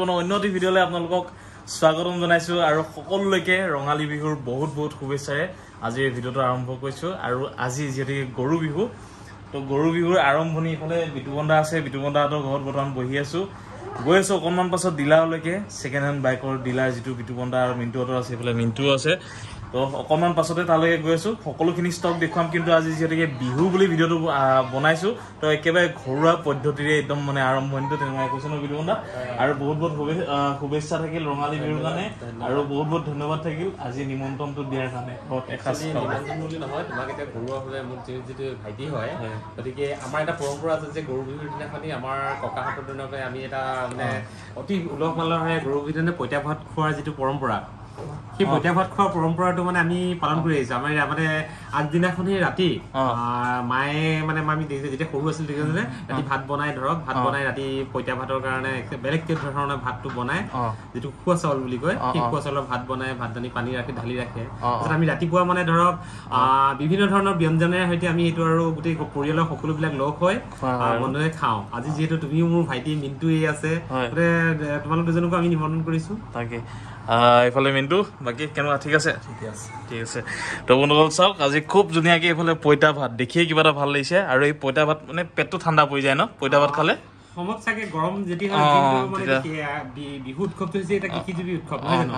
জীৱনৰ অন্য এটি ভিডিঅ'লৈ আপোনালোকক স্বাগতম জনাইছো আৰু সকলোলৈকে ৰঙালী বিহুৰ বহুত বহুত শুভেচ্ছাৰে আজি এই ভিডিঅ'টো আৰম্ভ কৰিছো আৰু আজি যেতি গৰু বিহু তো গৰু বিহুৰ আৰম্ভণি ইফালে বিতুবন্দা আছে বিতুবন্দাহঁতৰ ঘৰত বৰ্তমান বহি আছো গৈ আছো অকণমান পাছত ডিলাৰলৈকে ছেকেণ্ড হেণ্ড বাইকৰ ডিলাৰ যিটো বিতুবন্দা আৰু মিণ্টুহঁতৰ আছে ইফালে মিণ্টু আছে তো অকণমান পাছতে তালৈকে গৈ আছো সকলোখিনি ষ্টক দেখুৱাম কিন্তু আজি যেতিকে বিহু বুলি ভিডিঅ'টো বনাইছো তো একেবাৰে ঘৰুৱা পদ্ধতিৰে একদম মানে আৰম্ভণিটো তেনেকুৱা কৈছো ন বিতুবন্দা আৰু বহুত বহুত শুভেচ্ছা থাকিল ৰঙালী বিহুৰ কাৰণে আৰু বহুত বহুত ধন্যবাদ থাকিল আজি নিমন্ত্ৰণটো দিয়াৰ কাৰণে ঘৰত এসাঁজ নিমন্ত্ৰণ বুলি নহয় তোমাক এতিয়া ঘৰুৱাভাৱে মোৰ যিটো ভাইটি হয় গতিকে আমাৰ এটা পৰম্পৰা আছে যে গৰু বিহুৰ দিনাখনি আমাৰ ককাহঁতৰ দিনতে আমি এটা মানে অতি উলহ মালহেৰে গৰু বিহুৰ দিনা পইতা ভাত খোৱাৰ যিটো পৰম্পৰা সেই পইতা ভাত খোৱাৰ পৰম্পৰাটো মানে আমি পালন কৰি আহিছো আমাৰ মানে আগদিনাখনি ৰাতি মায়ে মানে আমি যেতিয়া সৰু আছিল তেতিয়া ৰাতি ভাত বনাই ধৰক ভাত বনাই ৰাতি পইতা ভাতৰ কাৰণে বেলেগকে ধৰণৰ ভাতটো বনাই যিটো খোৱা চাউল বুলি কয় সেই খোৱা চাউলৰ ভাত বনাই ভাত দানি পানী ৰাখি ঢালি ৰাখে তাৰপিছত আমি ৰাতিপুৱা মানে ধৰক বিভিন্ন ধৰণৰ ব্যঞ্জনেৰে সৈতে আমি এইটো আৰু গোটেই পৰিয়ালৰ সকলোবিলাক লগ হৈ বন্ধুৱে খাওঁ আজি যিহেতু তুমিও মোৰ ভাইটি মিণ্টু আছে তোমালোক দুজনকো আমি নিমন্ত্ৰণ কৰিছো তাকে ইফালে মিণ্টু বাকী কেনেকুৱা ঠিক আছে ঠিক আছে তো বন্ধুসকল চাওক আজি খুব ধুনীয়াকৈ এইফালে পইতা ভাত দেখিয়ে কিবা এটা ভাল লাগিছে আৰু এই পইতা ভাত মানে পেটটো ঠাণ্ডা পৰি যায় ন পইতা ভাত খালে সমত চাগে গৰম যেতিয়া বিহু উৎসৱটো হৈছে এটা কৃষিজীৱী উৎসৱ নহয় জানো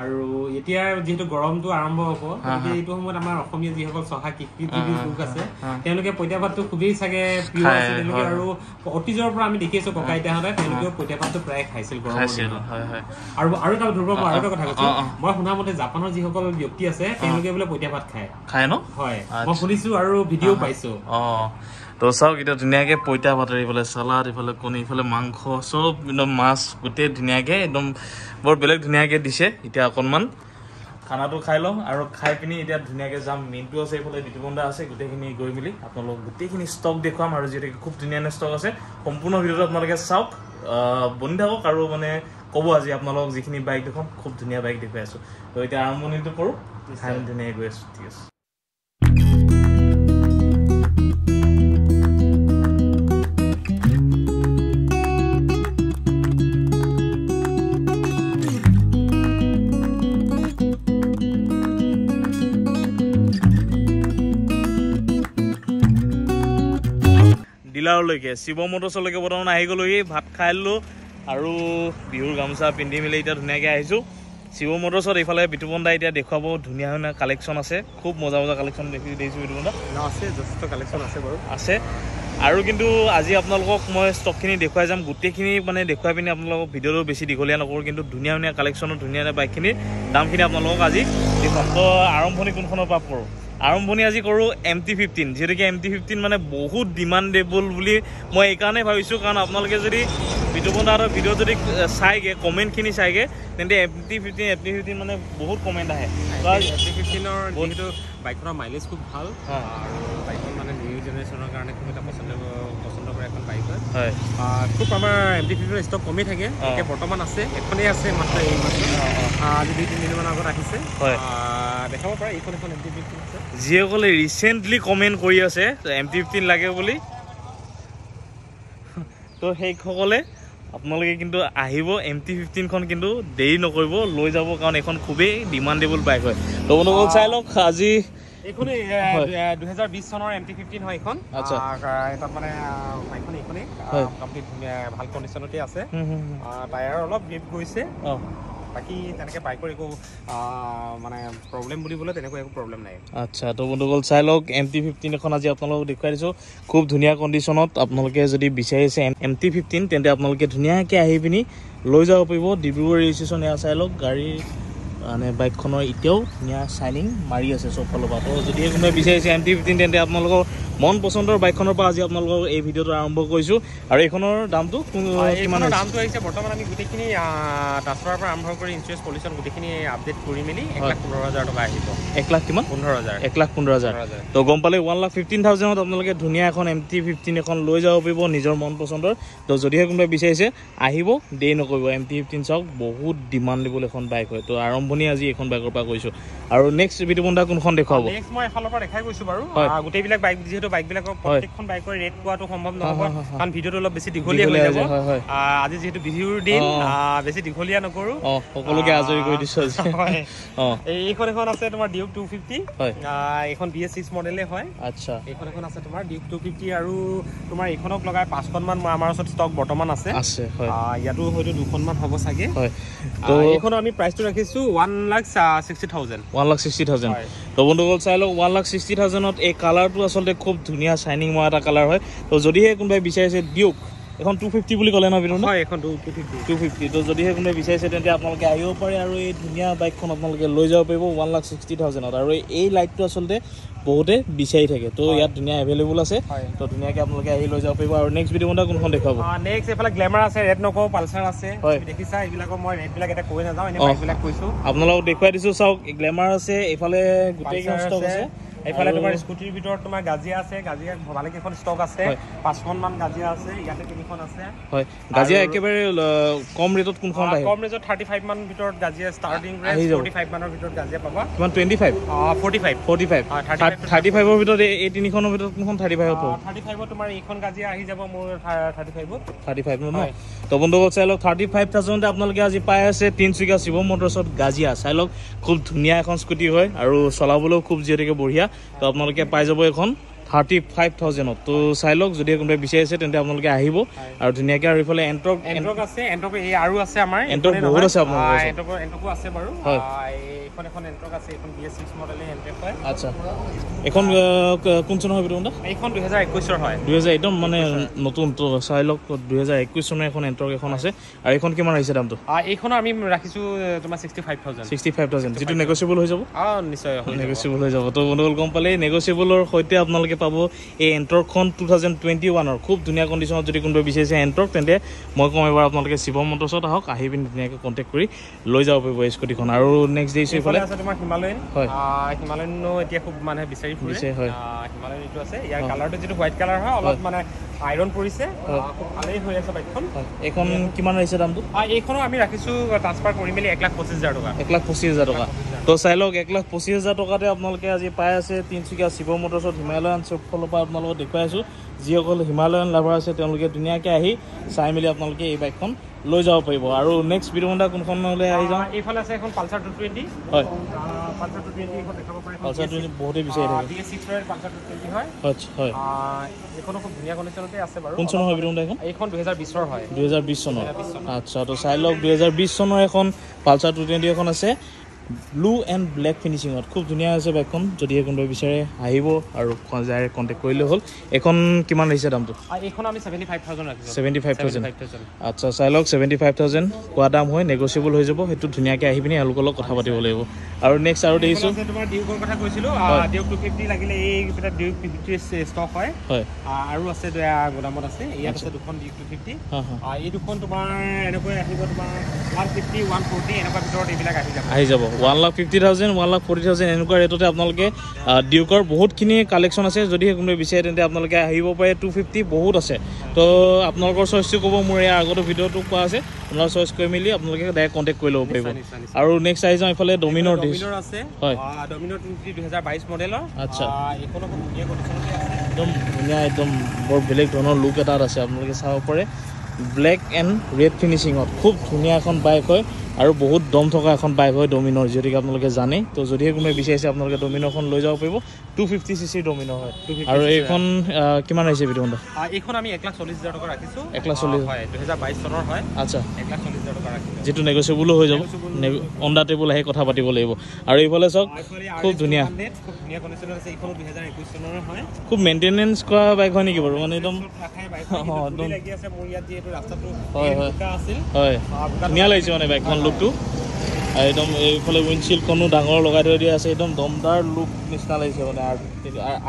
আৰু এতিয়া যিহেতু গৰমটো আৰম্ভ হ'ব গতিকে এইটো সময়ত আমাৰ অসমীয়া যিসকল চহা কৃষিজীৱী লোক আছে তেওঁলোকে পইতা ভাতটো খুবেই চাগে প্ৰিয় আছে তেওঁলোকে আৰু অতীজৰ পৰা আমি দেখি আছো ককা আইতাহঁতে তেওঁলোকেও পইতা ভাতটো প্ৰায় খাইছিল গৰমৰ দিনত আৰু এটা ধ্ৰুৱ মই আৰু এটা কথা কৈছো মই শুনা মতে জাপানৰ যিসকল ব্যক্তি আছে তেওঁলোকে বোলে পইতা ভাত খায় ন হয় মই শুনিছো আৰু ভিডিঅ' পাইছো তো চাওক এতিয়া ধুনীয়াকৈ পইতা ভাতৰ ইফালে চালাড ইফালে কণী ইফালে মাংস চব একদম মাছ গোটেই ধুনীয়াকৈ একদম বৰ বেলেগ ধুনীয়াকৈ দিছে এতিয়া অকণমান খানাটো খাই লওঁ আৰু খাই পিনি এতিয়া ধুনীয়াকৈ যাম মিণ্টু আছে এইফালে বিতুবন্দা আছে গোটেইখিনি গৈ মেলি আপোনালোক গোটেইখিনি ষ্টক দেখুৱাম আৰু যিহেতুকে খুব ধুনীয়া ষ্টক আছে সম্পূৰ্ণ ভিডিঅ'টো আপোনালোকে চাওক বনি থাকক আৰু মানে ক'ব আজি আপোনালোকক যিখিনি বাইক দেখুৱাম খুব ধুনীয়া বাইক দেখুৱাই আছোঁ তো এতিয়া আৰম্ভণিটো কৰোঁ খাই ধুনীয়াকৈ গৈ আছোঁ ঠিক আছে ডিলাৰলৈকে শিৱ মটৰ্ছলৈকে বৰ্তমান আহি গ'লোহি ভাত খাই ল'লোঁ আৰু বিহুৰ গামোচা পিন্ধি মেলি এতিয়া ধুনীয়াকৈ আহিছোঁ শিৱ মটৰ্ছত এইফালে বিতুবন্দা এতিয়া দেখুৱাব ধুনীয়া ধুনীয়া কালেকশ্যন আছে খুব মজা মজা কালেকশ্যন দেখিছোঁ বিতুবন্দা আছে যথেষ্ট কালেকশ্যন আছে বাৰু আছে আৰু কিন্তু আজি আপোনালোকক মই ষ্টকখিনি দেখুৱাই যাম গোটেইখিনি মানে দেখুৱাই পিনি আপোনালোকক ভিডিঅ'টো বেছি দীঘলীয়া নকৰোঁ কিন্তু ধুনীয়া ধুনীয়া কালেকশ্যনৰ ধুনীয়া ধুনীয়া বাইকখিনিৰ দামখিনি আপোনালোকক আজি দেখুৱাম তো আৰম্ভণি কোনখনৰ পৰা কৰোঁ আৰম্ভণি আজি কৰোঁ MT-15 যিহেতুকে MT-15 মানে বহুত ডিমাণ্ডেবল বুলি মই এইকাৰণে ভাবিছোঁ কাৰণ আপোনালোকে যদি বিতুবন্দাহঁতৰ ভিডিঅ' যদি চাইগৈ কমেণ্টখিনি চাইগৈ তেন্তে MT-15 মানে বহুত কমেণ্ট আহে MT-15ৰ যিহেতু বাইকখনৰ মাইলেজ খুব ভাল আৰু বাইকখন মানে নিউ জেনেৰেশ্যনৰ কাৰণে খুব এটা পচন্দ কৰা এখন বাইক হয় খুব আমাৰ MT-15ৰ ষ্টক কমেই থাকে এতিয়া বৰ্তমান আছে এখনেই আছে মাত্ৰ এই মাত্ৰ আজি 2-3 দিনমান আগত আহিছে হয় দেখাব পাৰে এইখন এখন MT-15 আছে যিসকলে ৰিচেণ্টলি কমেণ্ট কৰি আছে MT-15 লাগে বুলি তো সেইসকলে আপোনালোকে কিন্তু আহিব MT-15খন কিন্তু দেৰি নকৰিব লৈ যাব কাৰণ এইখন খুবেই ডিমাণ্ডেবল বাইক হয় তো বন্ধুসকল চাই লওক আজি এইখনেই 2020 চনৰ MT-15 হয় এইখন আচ্ছা তাত মানে বাইকখন এইখনেই কমপ্লিট ভাল কণ্ডিশ্যনতে আছে টায়াৰ অলপ গ্ৰিপ গৈছে বাকি তেনেকৈ বাইকৰ একো মানে প্ৰব্লেম বুলিবলৈ তেনেকুৱা একো প্ৰব্লেম নাই আচ্ছা তো বন্ধুসকল চাই লওক MT-15 এখন আজি আপোনালোকক দেখুৱাই দিছোঁ খুব ধুনীয়া কণ্ডিশ্যনত আপোনালোকে যদি বিচাৰিছে MT-15 তেন্তে আপোনালোকে ধুনীয়াকৈ আহি পিনি লৈ যাব পাৰিব ডিব্ৰুগড় ৰেজিষ্ট্ৰেশ্যন এয়া চাই লওক গাড়ীৰ মানে বাইকখনৰ এতিয়াও ধুনীয়া চাইনিং মাৰি আছে চব ফালৰ পৰা তো যদিহে কোনোবাই বিচাৰিছে MT-15 তেন্তে আপোনালোকৰ মন পচন্দৰ বাইকখনৰ পৰা আজি আপোনালোকৰ এই ভিডিঅ'টো আৰম্ভ কৰিছোঁ আৰু এইখনৰ দামটো কিমান দামটো আহিছে বৰ্তমান আমি গোটেইখিনি ট্ৰান্সফাৰৰ পৰা আৰম্ভ কৰি ইঞ্চুৰেঞ্চ পলিউশ্যন গোটেইখিনি আপডেট কৰি মেলি 1,15,000 টকা আহিব 1 লাখ কিমান 1,15,000 তো গম পালে 1,15,000ত আপোনালোকে ধুনীয়া এখন MT-15 এখন লৈ যাব পাৰিব নিজৰ মন পচন্দৰ তো যদিহে কোনোবাই বিচাৰিছে আহিব দেৰি নকৰিব MT-15 চাওক বহুত ডিমাণ্ডেবল এখন বাইক হয় তো আৰম্ভ আৰম্ভণি আজি এখন বাইকৰ পৰা কৈছোঁ আৰু নেক্সট ভিডিঅ' বন্ধা কোনখন দেখুৱাব নেক্সট মই এফালৰ পৰা দেখাই গৈছোঁ বাৰু গোটেইবিলাক বাইক যিহেতু বাইকবিলাকৰ প্ৰত্যেকখন বাইকৰ ৰেট পোৱাটো সম্ভৱ নহ'ব কাৰণ ভিডিঅ'টো অলপ বেছি দীঘলীয়া হৈ যাব আজি যিহেতু বিহুৰ দিন বেছি দীঘলীয়া নকৰোঁ সকলোকে আজৰি কৰি দিছোঁ এইখন এখন আছে তোমাৰ ডিউক 250 এইখন BS6 মডেলে হয় আচ্ছা এইখন এখন আছে তোমাৰ ডিউক 250 আৰু তোমাৰ এইখনক লগাই 5খনমান আমাৰ ওচৰত ষ্টক বৰ্তমান আছে ইয়াতো হয়তো 2খনমান হ'ব চাগে তো এইখনো আমি প্ৰাইচটো ৰাখিছোঁ 1,60,000 1,60,000 তো বন্ধুসকল চাই লওক 1,60,000ত এই কালাৰটো আচলতে খুব ধুনীয়া চাইনিং মৰা এটা কালাৰ হয় তো যদিহে কোনোবাই বিচাৰিছে ডিউক এখন 250 বুলি ক'লে ন বিনোদ হয় এখন 250 তো যদিহে কোনোবাই বিচাৰিছে তেন্তে আপোনালোকে আহিব পাৰে আৰু এই ধুনীয়া বাইকখন আপোনালোকে লৈ যাব পাৰিব 1,60,000ত আৰু এই লাইটটো আচলতে বহুতে বিচাৰি থাকে তো ইয়াত ধুনীয়া এভেইলেবল আছে তো ধুনীয়াকৈ আপোনালোকে আহি লৈ যাব পাৰিব আৰু নেক্সট ভিডিঅ' বন্ধা কোনখন দেখুৱাব নেক্সট এইফালে গ্লেমাৰ আছে ৰেড নকওঁ পালচাৰ আছে দেখিছা এইবিলাকৰ মই ৰেটবিলাক এটা কৈ নাযাওঁ এনে বাইকবিলাক কৈছোঁ আপোনালোকক দেখুৱাই দিছোঁ চাওক গ্লেমাৰ আছে এইফালে গোটেইখন ষ্টক আছে এইফালে তোমাৰ স্কুটিৰ ভিতৰত তোমাৰ গাজিয়া আছে গাজিয়া ভালেকেইখন ষ্টক আছে 5খনমান গাজিয়া আছে ইয়াতে 3খন আছে হয় গাজিয়া একেবাৰে কম ৰেটত কোনখন পায় কম ৰেটত 35 মান ভিতৰত গাজিয়া ষ্টাৰ্টিং ৰেঞ্জ 45 মানৰ ভিতৰত গাজিয়া পাবা কিমান 25 45 35 ৰ ভিতৰত এই 3খনৰ ভিতৰত কোনখন 35 হ'ব 35 তোমাৰ এইখন গাজিয়া আহি যাব মোৰ 35 ন তো বন্ধুসকল চাই লওক 35,000তে আপোনালোকে আজি পাই আছে তিনচুকীয়া শিৱম মটৰ্ছত গাজিয়া চাই লওক খুব ধুনীয়া এখন স্কুটি হয় আৰু চলাবলৈও খুব যিহেতুকে বঢ়িয়া তো আপোনালোকে পাই যাব এখন 35,000ত তো চাই লওক যদি কোনোবাই বিচাৰিছে তেন্তে আপোনালোকে আহিব আৰু ধুনীয়াকৈ আৰু এইফালে এণ্ট্ৰক আছে এণ্ট্ৰক এই আৰু আছে আমাৰ এণ্ট্ৰক বহুত আছে আপোনালোকৰ এণ্ট্ৰকো আছে বাৰু এইখন এখন এণ্ট্ৰক আছে এইখন BS6 মডেলে এণ্ট্ৰক হয় আচ্ছা এখন কোন চনৰ হয় বিনোদ এইখন 2021ৰ হয় 2000 একদম মানে নতুন তো চাই লওক 2021 চনৰ এখন এণ্ট্ৰক এখন আছে আৰু এইখন কিমান আহিছে দামটো এইখন আমি ৰাখিছোঁ তোমাৰ 65,000 যিটো নেগোচিয়েবল হৈ যাব নিশ্চয় নেগোচিয়েবল হৈ যাব তো বন্ধুসকল গম পালে নেগোচিয়েবলৰ সৈতে আপোনালোকে পাব এই এণ্ট্ৰকখন 2021ৰ খুব ধুনীয়া কণ্ডিশ্যনত যদি কোনোবাই বিচাৰিছে এণ্ট্ৰক তেন্তে মই কম এবাৰ আপোনালোকে শিৱম মটৰ্ছত আহক আহি পিনি ধুনীয়াকৈ কণ্টেক্ট কৰি লৈ যাব পাৰিব এই স্কুটিখন আৰু নেক্সট দেখিছোঁ এইফালে আছে তোমাৰ হিমালয়ান হিমালয়ানো এতিয়া খুব মানুহে বিচাৰি ফুৰিছে হিমালয়ান এইটো আছে ইয়াৰ কালাৰটো যিটো হোৱাইট কালাৰ হয় অলপ মানে আইৰণ পৰিছে খুব ভালেই হৈ আছে বাইকখন এইখন কিমান আহিছে দামটো এইখনো আমি ৰাখিছোঁ ট্ৰান্সফাৰ কৰি মেলি 1,25,000 টকা 1,25,000 টকা তো চাই লওক 1,25,000 টকাতে আপোনালোকে আজি পাই আছে তিনচুকীয়া শিৱম মটৰ্ছত হিমালয়ান ফালৰ পৰা আপোনালোকক দেখুৱাই আছোঁ যিসকল হিমালয়ান লাভাৰ আছে তেওঁলোকে ধুনীয়াকৈ আহি চাই মেলি আপোনালোকে এই বাইকখন লৈ যাব পাৰিব আৰু নেক্সট ভিডিঅ' বন্ধা কোনখনলৈ আহি যাওঁ এইফালে আছে এখন পালচাৰ 220 হয় পালচাৰ 220 এখন দেখাব পাৰে পালচাৰ 220 বহুতেই বিচাৰি থাকে BS6 ৰ পালচাৰ 220 হয় হয় এইখনো খুব ধুনীয়া কণ্ডিশ্যনতে আছে বাৰু কোন চনৰ হয় ভিডিঅ' বন্ধা এইখন 2020ৰ হয় 2020 চনৰ আচ্ছা তো চাই লওক 2020 চনৰ এখন পালচাৰ 220 এখন আছে ব্লু এণ্ড ব্লেক ফিনিচিঙত খুব ধুনীয়া আছে বাইকখন যদিহে কোনোবাই বিচাৰে আহিব আৰু ডাইৰেক্ট কণ্টেক্ট কৰিলে হ'ল এইখন কিমান আহিছে দামটো এইখন আমি 75,000 ৰাখিছোঁ 75,000 আচ্ছা চাই লওক 75,000 কোৱা দাম হয় নেগোচিয়েবল হৈ যাব সেইটো ধুনীয়াকৈ আহি পিনি এওঁলোকৰ লগত কথা পাতিব লাগিব আৰু নেক্সট আৰু দেখিছোঁ তোমাৰ ডিউকৰ কথা কৈছিলোঁ ডিউক 250 লাগিলে এইকেইটা ডিউক 250 ষ্টক হয় আৰু আছে গোদামত আছে ইয়াত আছে দুখন ডিউক 250 এই দুখন তোমাৰ এনেকৈ আহিব তোমাৰ 150 140 এনেকুৱা ভিতৰত এইবিলাক আহি যাব 1,50,000 1,40,000 এনেকুৱা ৰেটতে আপোনালোকে ডিউকৰ বহুতখিনি কালেকশ্যন আছে যদিহে কোনোবাই বিচাৰে তেন্তে আপোনালোকে আহিব পাৰে 250 বহুত আছে তো আপোনালোকৰ চইচটো ক'ব মোৰ ইয়াৰ আগতে ভিডিঅ'টো কোৱা আছে আপোনালোকৰ চইচ কৰি মেলি আপোনালোকে ডাইৰেক্ট কণ্টেক্ট কৰি ল'ব পাৰিব আৰু নেক্সট আহি যাওঁ এইফালে ডমিনৰ আছে হয় ডমিনৰ 2022 মডেলৰ আচ্ছা এইখনো খুব ধুনীয়া কণ্ডিশ্যনতে আছে একদম ধুনীয়া একদম বৰ বেলেগ ধৰণৰ লুক এটাত আছে আপোনালোকে চাব পাৰে ব্লেক এণ্ড ৰেড ফিনিচিঙত খুব ধুনীয়া এখন বাইক হয় আৰু বহুত দম থকা এখন বাইক হয় ডমিনৰ যিহেতুকে আপোনালোকে জানে তো যদিহে কোনোবাই বিচাৰিছে আপোনালোকে ডমিনৰখন লৈ যাব পাৰিব 250cc ডমিনৰ হয় আৰু এইখন কিমান আহিছে ভিডিঅ' বন্ধা এইখন আমি 1,40,000 টকা ৰাখিছোঁ 1,40,000 হয় 2022 চনৰ হয় আচ্ছা 1,40,000 টকা ৰাখিছোঁ যিটো নেগোচিয়েবলো হৈ যাব অন দা টেবুল আহি কথা পাতিব লাগিব আৰু এইফালে চাওক খুব ধুনীয়া কণ্ডিশ্যনত আছে এইখনো 2021 চনৰ হয় খুব মেইনটেনেঞ্চ কৰা বাইক হয় নেকি বাৰু মানে একদম লাগি আছে মোৰ ইয়াত যিহেতু ৰাস্তাটো হয় ধুনীয়া লাগিছে মানে বাইকখন লুকটো একদম এইফালে উইণ্ডশ্বিল্ডখনো ডাঙৰ লগাই থৈ দিয়া আছে একদম দমদাৰ লুক নিচিনা লাগিছে মানে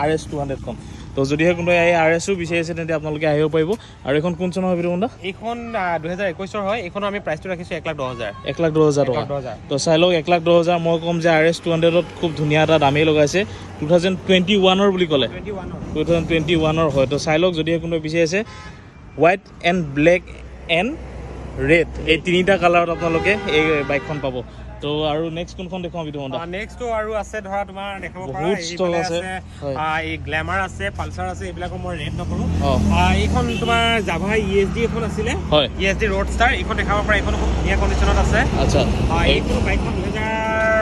RS 200খন তো যদিহে কোনোবাই এই RSও বিচাৰিছে তেন্তে আপোনালোকে আহিব পাৰিব আৰু এইখন কোন চনৰ হয় ভিডিঅ' বন্ধা এইখন 2021ৰ হয় এইখনো আমি প্ৰাইচটো ৰাখিছোঁ 1,10,000 1,10,000 টকা তো চাই লওক 1,10,000 মই ক'ম যে RS 200ত খুব ধুনীয়া এটা দামেই লগাইছে 2021ৰ বুলি ক'লে 2021ৰ হয় তো চাই লওক যদিহে কোনোবাই বিচাৰিছে white and black and red এই তিনিটা কালাৰত আপোনালোকে এই বাইকখন পাব তো আৰু নেক্সট কোনখন দেখাম বিদু হন্ডা নেক্সটটো আৰু আছে ধৰা তোমাৰ দেখাব পাৰা বহুত ষ্টক আছে এই গ্ল্যামাৰ আছে পালসাৰ আছে এইবিলাকো মই ৰেড নকৰো এইখন তোমাৰ জাভা ESD এখন আছিলে ESD ৰোডষ্টাৰ এইখন দেখাব পাৰা এইখন খুব ধুনীয়া কণ্ডিচনত আছে আচ্ছা এইটো বাইকখন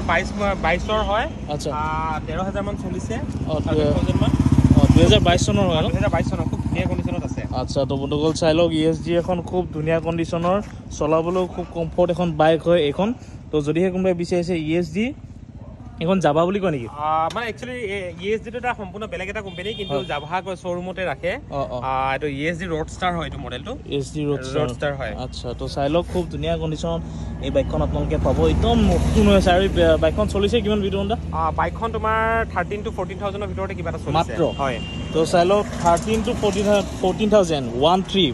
2022 ৰ হয় আচ্ছা 13000 মান চলিছে 2000 মান 2022 চনৰ হয় 2022 চনৰ খুব ধুনীয়া কণ্ডিচনত আছে আচ্ছা তো বন্ধুসকল চাই লওক ESD এখন খুব ধুনীয়া কণ্ডিচনৰ চলাবলৈ খুব কমফৰ্ট এখন বাইক হয় এইখন তো যদিহে কোনোবাই বিচাৰিছে ESD এখন জাভা বুলি কয় নেকি মানে একচুয়ালি ESD টো এটা সম্পূৰ্ণ বেলেগ এটা কোম্পানী কিন্তু জাভা কয় শ্বৰুমতে ৰাখে এটো ESD ৰোডষ্টাৰ হয় এটো মডেলটো ESD ৰোডষ্টাৰ হয় আচ্ছা তো চাই লওক খুব ধুনীয়া কণ্ডিচনত এই বাইকখন আপোনালোকে পাব একদম নতুন হৈ আছে আৰু বাইকখন চলিছে কিমান ভিডিঅ' হন্ডা বাইকখন তোমাৰ 13 to 14000 ৰ ভিতৰতে কিবা এটা চলিছে মাত্ৰ হয় তো চাই লওক 13 to 14000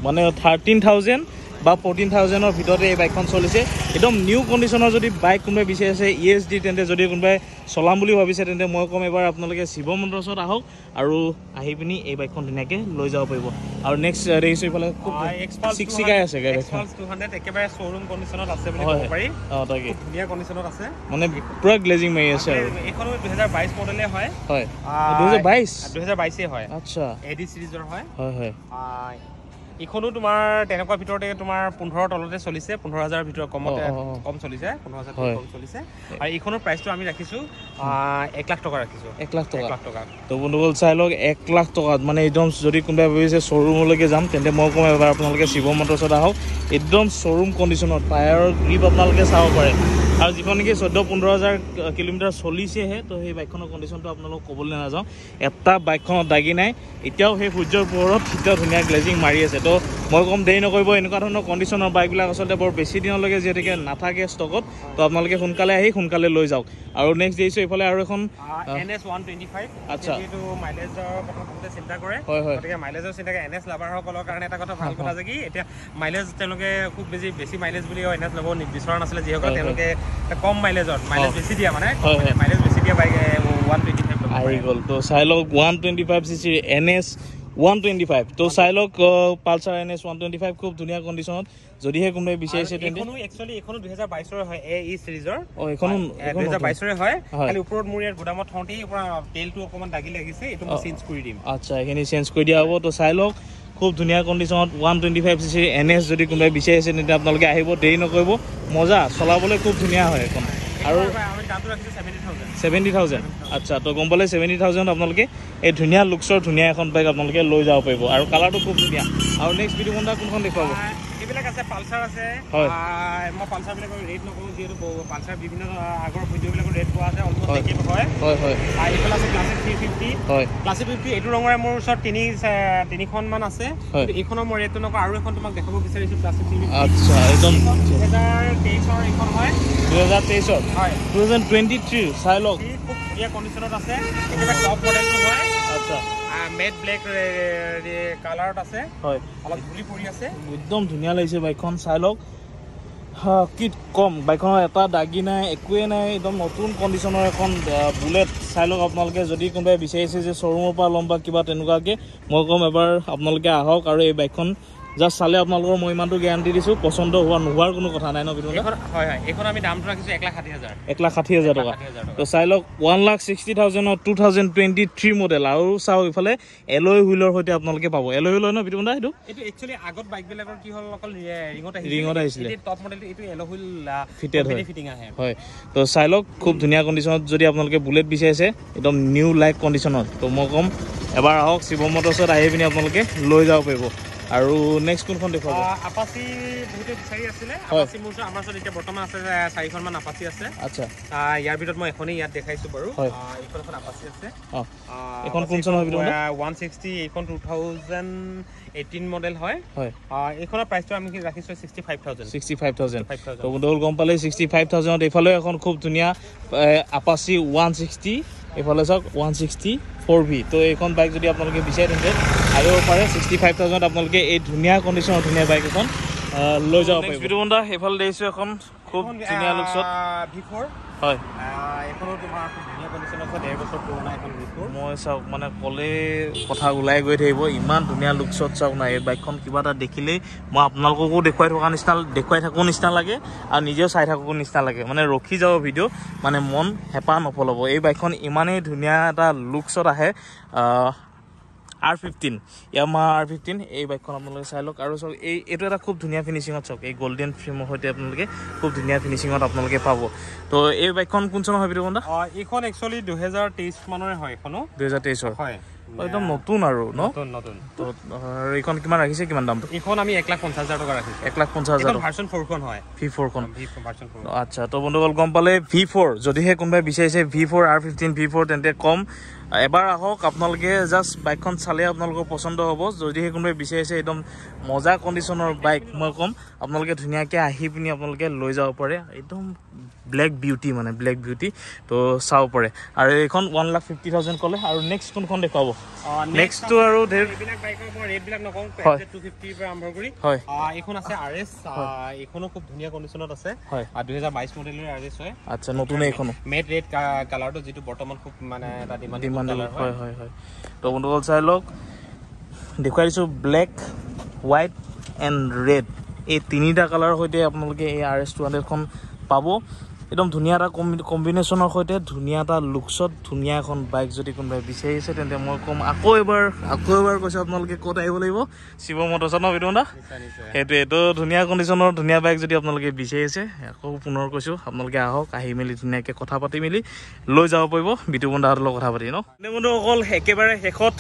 মানে 13000 বা 14000 ৰ ভিতৰতে এই বাইকখন চলিছে একদম নিউ কণ্ডিচনৰ যদি বাইক কোনোবাই বিচাৰিছে ESD তেন্তে যদি কোনোবাই চলাম বুলি ভাবিছে তেন্তে মই কম এবাৰ আপোনালোকে শিৱ মন্দিৰত আহক আৰু আহি পিনি এই বাইকখন ধুনীয়াকৈ লৈ যাব পাৰিব আৰু নেক্সট দেখিছো ইফালে খুব চিকচিকাই আছে গাড়ীখন 200 একেবাৰে শ্বৰুম কণ্ডিচনত আছে বুলি ক'ব পাৰি তাকে ধুনীয়া কণ্ডিচনত আছে মানে পুৰা গ্লেজিং মাৰি আছে আৰু এইখন 2022 মডেলে হয় 2022 হয় আচ্ছা AD সিৰিজৰ হয় হয় ইখনো তোমাৰ তেনেকুৱা ভিতৰতে তোমাৰ 15 তলতে চলিছে 15000 ৰ ভিতৰত কম চলিছে 15000 কম চলিছে আৰু ইখনৰ প্ৰাইচটো আমি ৰাখিছো 1 লাখ টকা ৰাখিছো 1 লাখ টকা তো বন্ধুসকল চাই লওক 1 লাখ টকাত মানে একদম যদি কোনোবাই ভাবিছে শ্বৰুমলৈকে যাম তেন্তে মই কম এবাৰ আপোনালোকে শিৱ মটৰ্ছত আহক একদম শ্বৰুম কণ্ডিচনত টায়াৰৰ গ্ৰিপ আপোনালোকে চাব পাৰে আৰু যিখন নেকি 14-15000 কিলোমিটাৰ চলিছেহে তো সেই বাইকখনৰ কণ্ডিচনটো আপোনালোক ক'বলৈ নাযাওঁ এটা বাইকখনত দাগি নাই এতিয়াও সেই সূৰ্যৰ পোহৰত এতিয়াও ধুনীয়া গ্লেজিং মাৰি আছে তো মই কম দেৰি নকৰিব এনেকুৱা ধৰণৰ কণ্ডিচনৰ বাইকবিলাক আচলতে বৰ বেছি দিনলৈকে যিহেতুকে নাথাকে ষ্টকত তো আপোনালোকে সোনকালে আহি সোনকালে লৈ যাওক আৰু নেক্সট দেখিছোঁ এইফালে আৰু এখন NS 125 আচ্ছা এইটো মাইলেজৰ কথা বহুতে চিন্তা কৰে গতিকে মাইলেজৰ চিন্তা কৰে NS লাভাৰসকলৰ কাৰণে এটা কথা ভাল কথা যে কি এতিয়া মাইলেজ তেওঁলোকে খুব বেছি মাইলেজ বুলি NS ল'ব বিচৰা নাছিলে যিসকল তেওঁলোকে কম মাইলেজ বেছি দিয়া মানে মাইলেজ বেছি দিয়া বাইক 125 আহি গ'ল তো চাই লওক 125 cc NS 125 তো চাই লওক পালসাৰ NS 125 খুব ধুনীয়া কণ্ডিচনত যদিহে কোনোবাই বিচাৰিছে তেন্তে একচুয়ালি এখনো 2022 ৰ হয় এই সিৰিজৰ এখনো 2022 ৰ হয় খালি ওপৰত মোৰ ইয়াত গোদামত থওঁতেই পৰা তেলটো অকমান দাগি লাগিছে এটো মই চেঞ্জ কৰি দিম আচ্ছা এখিনি চেঞ্জ কৰি দিয়া হ'ব তো চাই লওক খুব ধুনীয়া কণ্ডিচনত 125 cc NS যদি কোনোবাই বিচাৰিছে তেন্তে আপোনালোকে আহিব দেৰি নকৰিব মজা চলাবলৈ খুব ধুনীয়া হয় এখন আৰু আমি দামটো ৰাখিছো 70000 আচ্ছা তো গম পালে 70000 আপোনালোকে এই ধুনীয়া লুকছৰ ধুনীয়া এখন বাইক আপোনালোকে লৈ যাব পাৰিব আৰু কালাৰটো খুব ধুনীয়া আৰু নেক্সট ভিডিঅ' কোনটা কোনখন দেখুৱাব এইবিলাক আছে পালসাৰ আছে মই পালসাৰ বিলাকৰ ৰেট নকৰো যিহেতু পালসাৰ বিভিন্ন আগৰ ভিডিঅ'বিলাকৰ ৰেট পোৱা আছে অলমোষ্ট একেই হয় এইফালে আছে ক্লাছিক 350 ক্লাছিক 50 এইটো ৰঙৰে মোৰ ওচৰত তিনিখন মান আছে এইখনৰ মই ৰেটটো নকওঁ আৰু এখন তোমাক দেখাব বিচাৰিছো ক্লাছিক 350 আচ্ছা একদম 2023 ৰ এইখন হয় 2023 হয় 2023 চাই লওক খুব ধুনীয়া কণ্ডিচনত আছে একেবাৰে টপ মডেলটো হয় আচ্ছা মেট ব্লেক কালাৰত আছে হয় অলপ ধুলি পৰি আছে একদম ধুনীয়া লাগিছে বাইকখন চাই লওক কি কম বাইকখনৰ এটা দাগি নাই একোৱে নাই একদম নতুন কণ্ডিচনৰ এখন বুলেট চাই লওক আপোনালোকে যদি কোনোবাই বিচাৰিছে যে শ্বৰুমৰ পৰা ল'ম বা কিবা তেনেকুৱাকৈ মই ক'ম এবাৰ আপোনালোকে আহক আৰু এই বাইকখন জাষ্ট চালে আপোনালোকৰ মই ইমানটো গ্যাৰাণ্টি দিছোঁ পচন্দ নোহোৱাৰ কোনো কথা নাই ন বিনু হয় এইখন আমি দামটো ৰাখিছোঁ 1,60,000 1,60,000 টকা তো চাই লওক 1,60,000 2023 মডেল আৰু চাওক ইফালে এলয় হুইলৰ সৈতে আপোনালোকে পাব এলয় হুইলৰ ন বিনু এইটো একচুৱেলি আগত বাইকবিলাকৰ কি হ'ল অকল ৰিঙত আহিছিলে টপ মডেলটো এইটো এলয় হুইল ফিটিং আহে হয় তো চাই লওক খুব ধুনীয়া কণ্ডিচনত যদি আপোনালোকে বুলেট বিচাৰিছে একদম নিউ লাইক কণ্ডিচনত তো মই ক'ম এবাৰ আহক শিৱ মটৰ্ছত আহি পিনি আপোনালোকে লৈ যাব পাৰিব আৰু নেক্সট কোনখন দেখুৱাব আপাচি বহুতে বিচাৰি আছিলে আপাচি মোৰ আমাৰ ওচৰত এতিয়া বৰ্তমান আছে 4খন মান আপাচি আছে আচ্ছা ইয়াৰ ভিতৰত মই এখনেই ইয়াত দেখাইছো বাৰু এইখন এখন আপাচি আছে এখন কোন চনৰ ভিতৰত 160 এইখন 2018 মডেল হয় এইখনৰ প্ৰাইচটো আমি ৰাখিছো 65000 তো বন্ধুসকল গম পালে 65000 এইফালে এখন খুব ধুনীয়া আপাচি 160 এইফালে চাওক 160 4V তো এইখন বাইক যদি আপোনালোকে বিচাৰে তেন্তে আহিব পাৰে 65000 আপোনালোকে এই ধুনীয়া কণ্ডিচনৰ ধুনীয়া বাইক এখন লৈ যাব পাৰিব ভিডিঅ' বন্ধা এইফালে দেখিছোঁ এখন খুব ধুনীয়া লুকছত V4 হয় এখনো তোমাৰ ধুনীয়া কণ্ডিশ্যন আছে 1.5 বছৰ পুৰণা এখন ভিফ'ৰ মই চাওক মানে ক'লে কথা ওলাই গৈ থাকিব ইমান ধুনীয়া লুকছত চাওক না এই বাইকখন কিবা এটা দেখিলেই মই আপোনালোককো দেখুৱাই থাকোঁ নিচিনা লাগে আৰু নিজেও চাই থাকোঁ নিচিনা লাগে মানে ৰখি যাব ভিডিঅ' মানে মন হেঁপাহ নপলাব এই বাইকখন ইমানেই ধুনীয়া এটা লুকছত আহে R15 Yamaha R15 এই বাইকখন আপোনালোকে চাই লওক আৰু চাওক এইটো এটা খুব ধুনীয়া ফিনিচিঙত চাওক এই গল্ডেন ফ্ৰেমৰ সৈতে আপোনালোকে খুব ধুনীয়া ফিনিচিঙত আপোনালোকে পাব তো এই বাইকখন কোন চনৰ হয় বিৰুবন্ধা এইখন একচুৱেলি 2023 মানৰে হয় এখনো 2023 হয় একদম নতুন আৰু নতুন তো এইখন কিমান ৰাখিছে কিমান দামটো এইখন আমি 1,50,000 টকা ৰাখিছো 1,50,000 ভাৰ্চন 4 খন হয় V4 খন ভাৰ্চন 4 আচ্ছা তো বন্ধুসকল গম পালে V4 যদিহে কোনোবাই বিচাৰিছে V4 R15 V4 তেন্তে কম এবাৰ আহক আপোনালোকে জাষ্ট বাইকখন চালে আপোনালোকৰ পছন্দ হ'ব যদিহে কোনোবাই বিচাৰিছে একদম মজা কণ্ডিশ্যনৰ বাইক মই ক'ম আপোনালোকে ধুনীয়াকৈ আহি পিনি আপোনালোকে লৈ যাব পাৰে একদম ব্লেক বিউটি তো চাব পাৰে আৰু এইখন 1,50,000 ক'লে আৰু নেক্সট কোনখন দেখুৱাব নেক্সটটো আৰু এইবিলাক বাইকৰ মই ৰেটবিলাক নকওঁ 250 পৰা আৰম্ভ কৰি হয় এইখন আছে RS এইখনো খুব ধুনীয়া কণ্ডিশ্যনত আছে হয় 2022 মডেলৰ RS হয় আচ্ছা নতুন এইখনো মেট ৰেড কালাৰটো যিটো বৰ্তমান খুব মানে এটা ডিমাণ্ড হয় তো বন্ধুসকল চাই লওক দেখুৱাই দিছোঁ ব্লেক হোৱাইট এণ্ড ৰেড এই তিনিটা কালাৰৰ সৈতে আপোনালোকে এই RS 200খন পাব একদম ধুনীয়া এটা কম্বিনেশ্যনৰ সৈতে ধুনীয়া এটা লুকছত ধুনীয়া এখন বাইক যদি কোনোবাই বিচাৰিছে তেন্তে মই ক'ম আকৌ এবাৰ কৈছোঁ আপোনালোকে ক'ত আহিব লাগিব শিৱ মটৰ্ছত ন বিৰুবন্ধা সেইটোৱে তো ধুনীয়া কণ্ডিশ্যনৰ ধুনীয়া বাইক যদি আপোনালোকে বিচাৰিছে আকৌ পুনৰ কৈছোঁ আপোনালোকে আহক আহি মেলি ধুনীয়াকৈ কথা পাতি মেলি লৈ যাব পাৰিব বিতুবন্ধাহঁতৰ লগত কথা পাতি ন বন্ধু অকল একেবাৰে শেষত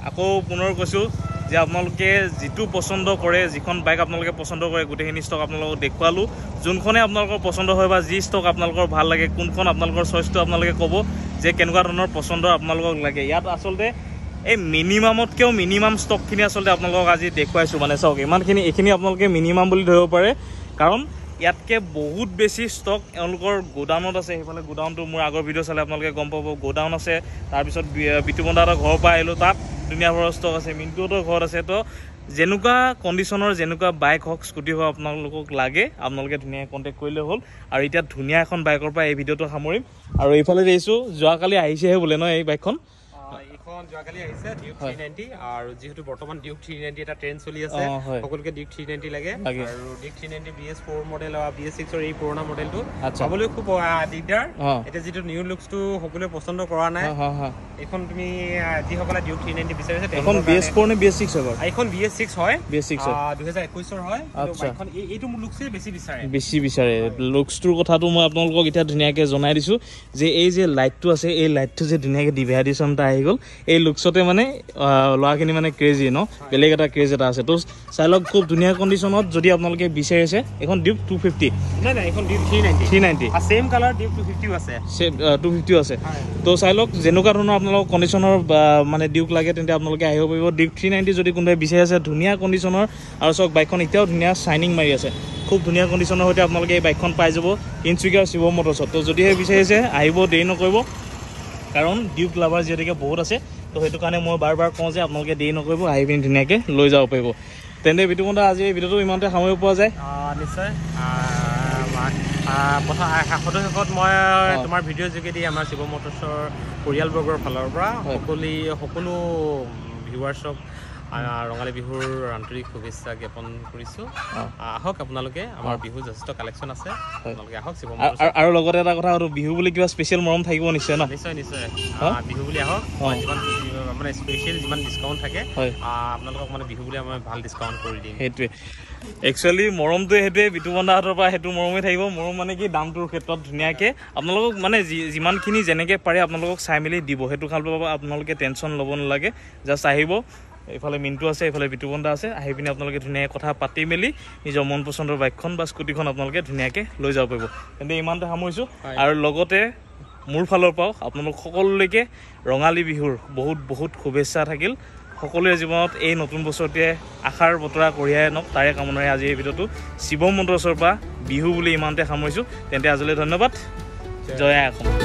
আকৌ পুনৰ কৈছোঁ যে আপোনালোকে যিটো পচন্দ কৰে যিখন বাইক আপোনালোকে পচন্দ কৰে গোটেইখিনি ষ্টক আপোনালোকক দেখুৱালোঁ যোনখনে আপোনালোকৰ পচন্দ হয় বা যি ষ্টক আপোনালোকৰ ভাল লাগে কোনখন আপোনালোকৰ চইচটো আপোনালোকে ক'ব যে কেনেকুৱা ধৰণৰ পচন্দ আপোনালোকক লাগে ইয়াত আচলতে এই মিনিমামতকৈও মিনিমাম ষ্টকখিনি আচলতে আপোনালোকক আজি দেখুৱাইছোঁ মানে চাওক ইমানখিনি এইখিনি আপোনালোকে মিনিমাম বুলি ধৰিব পাৰে কাৰণ ইয়াতকৈ বহুত বেছি ষ্টক এওঁলোকৰ গোডাউনত আছে সেইফালে গোডাউনটো মোৰ আগৰ ভিডিঅ' চালে আপোনালোকে গম পাব গোডাউন আছে তাৰপিছত বিতুবন্ধাহঁতৰ ঘৰৰ পৰা আহিলোঁ তাত ধুনীয়া ভৰৰ ষ্টক আছে মিণ্টুহঁতৰ ঘৰত আছে তো যেনেকুৱা কণ্ডিশ্যনৰ যেনেকুৱা বাইক হওক স্কুটি হওক আপোনালোকক লাগে আপোনালোকে ধুনীয়াকৈ কণ্টেক্ট কৰিলে হ'ল আৰু এতিয়া ধুনীয়া এখন বাইকৰ পৰা এই ভিডিঅ'টো সামৰিম আৰু এইফালে দেখিছোঁ যোৱাকালি আহিছেহে বোলে ন এই বাইকখন এইখন যোৱাকালি আহিছে ডিউক 390 আৰু যেহেতু বৰ্তমান ডিউক 390 এটা ট্ৰেন্ড চলি আছে সকলোকে ডিউক 390 লাগে আৰু ডিউক 390 BS4 মডেল আৰু BS6 ৰ এই পুৰণা মডেলটো চাবলৈ খুব দিগদাৰ এতিয়া যেটো নিউ লুকসটো সকলোৱে পছন্দ কৰা নাই এখন তুমি যিসকলে ডিউক 390 বিচাৰিছে এখন BS4 নে BS6 হ'ব এখন BS6 হয় BS6 2021 ৰ হয় কিন্তু এখন এইটো লুকসে বেছি বিচাৰে লুকসটোৰ কথাটো মই আপোনালোকক এতিয়া ধুনীয়াকৈ জনাই দিছোঁ যে এই যে লাইটটো আছে এই লাইটটো যে ধুনীয়াকৈ ডিভাইডেশ্যন এটা আহি গ'ল এই লুকসতে মানে ল'ৰাখিনি মানে ক্ৰেজি ন বেলেগ এটা ক্ৰেজ এটা আছে তো চাই লওক খুব ধুনীয়া কণ্ডিশ্যনত যদি আপোনালোকে বিচাৰিছে এখন ডিউক 250 নাই এখন ডিউক 390 সেম কালাৰ ডিউক 250 আছে 250 আছে তো চাই লওক যেনেকুৱা ধৰণৰ আপোনালোকক কণ্ডিশ্যনৰ মানে ডিউক লাগে তেন্তে আপোনালোকে আহিব পাৰিব ডিউক 390 যদি কোনোবাই বিচাৰিছে ধুনীয়া কণ্ডিশ্যনৰ আৰু চাওক বাইকখন এতিয়াও ধুনীয়া শ্বাইনিং মাৰি আছে খুব ধুনীয়া কণ্ডিশ্যনৰ সৈতে আপোনালোকে এই বাইকখন পাই যাব তিনিচুকীয়াৰ শিৱ মটৰ্ছত তো যদিহে বিচাৰিছে আহিব দেৰি নকৰিব কাৰণ ডিউক লাভাৰ যিহেতুকে বহুত আছে তো সেইটো কাৰণে মই বাৰ কওঁ যে আপোনালোকে দেৰি নকৰিব আহি পিনি ধুনীয়াকৈ লৈ যাব পাৰিব তেন্তে বিতুবন্ধা আজি এই ভিডিঅ'টো ইমানতে সামৰিব পৰা যায় নিশ্চয় শেষত মই তোমাৰ ভিডিঅ'ৰ যোগেদি আমাৰ শিৱ মটৰ্ছৰ পৰিয়ালবৰ্গৰ ফালৰ পৰা সকলো ভিউৱাৰ্ছক ৰঙালী বিহুৰ আন্তৰিক শুভেচ্ছা জ্ঞাপন কৰিছোঁ আহক আপোনালোকে আমাৰ বিহু যথেষ্ট কালেকশ্যন আছে আপোনালোকে আহক শিৱ মটৰ্ছ আৰু লগতে এটা কথা আৰু বিহু বুলি কিবা স্পেচিয়েল মৰম থাকিব নিশ্চয় ন নিশ্চয় বিহু বুলি আহক যিমান মানে স্পেচিয়েল যিমান ডিছকাউণ্ট থাকে আপোনালোকক মানে বিহু বুলি আমি ভাল ডিছকাউণ্ট কৰি দিম সেইটোৱে একচুৱেলি মৰমটোৱে সেইটোৱে বিতুবন্ধাহঁতৰ পৰা সেইটো মৰমেই থাকিব মৰম মানে কি দামটোৰ ক্ষেত্ৰত ধুনীয়াকৈ আপোনালোকক মানে যিমানখিনি যেনেকৈ পাৰে আপোনালোকক চাই মেলি দিব সেইটো খাল পাব আপোনালোকে টেনশ্যন ল'ব নালাগে জাষ্ট আহিব এইফালে মিণ্টু আছে এইফালে বিতুবন্ধা আছে আহি পিনি আপোনালোকে ধুনীয়াকৈ কথা পাতি মেলি নিজৰ মন পচন্দৰ বাইকখন বা স্কুটিখন আপোনালোকে ধুনীয়াকৈ লৈ যাব পাৰিব তেন্তে ইমানতে সামৰিছোঁ আৰু লগতে মোৰ ফালৰ পৰাও আপোনালোক সকলোলৈকে ৰঙালী বিহুৰ বহুত শুভেচ্ছা থাকিল সকলোৰে জীৱনত এই নতুন বছৰটোৱে আশাৰ বতৰা কঢ়িয়াই আনক তাৰে কামনাৰে আজি এই ভিডিঅ'টো শিৱ মটৰ্ছৰ পৰা বিহু বুলি ইমানতে সামৰিছোঁ তেন্তে আজিলৈ ধন্যবাদ জয় আই অসম